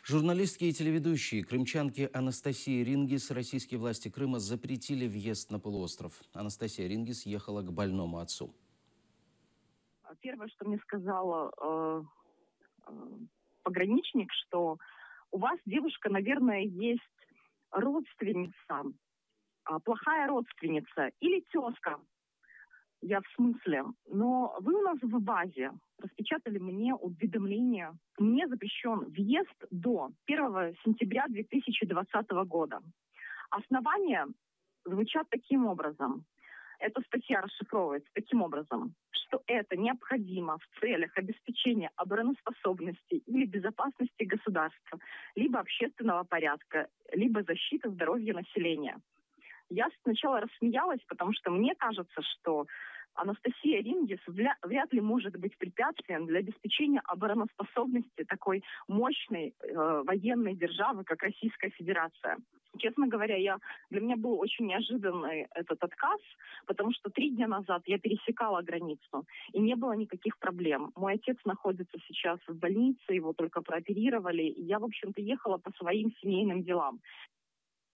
Журналистки и телеведущие крымчанки Анастасии Рингис российские власти Крыма запретили въезд на полуостров. Анастасия Рингис ехала к больному отцу. Первое, что мне сказала пограничник, что у вас, девушка, наверное, есть родственница, плохая родственница или тезка. Я в смысле. Но вы у нас в базе распечатали мне уведомление. Мне запрещен въезд до 1 сентября 2020 года. Основания звучат таким образом. Эта статья расшифровывается таким образом, что это необходимо в целях обеспечения обороноспособности или безопасности государства, либо общественного порядка, либо защиты здоровья населения. Я сначала рассмеялась, потому что мне кажется, что Анастасия Рингис вряд ли может быть препятствием для обеспечения обороноспособности такой мощной военной державы, как Российская Федерация. Честно говоря, для меня был очень неожиданный этот отказ, потому что 3 дня назад я пересекала границу, и не было никаких проблем. Мой отец находится сейчас в больнице, его только прооперировали, и я, в общем-то, ехала по своим семейным делам.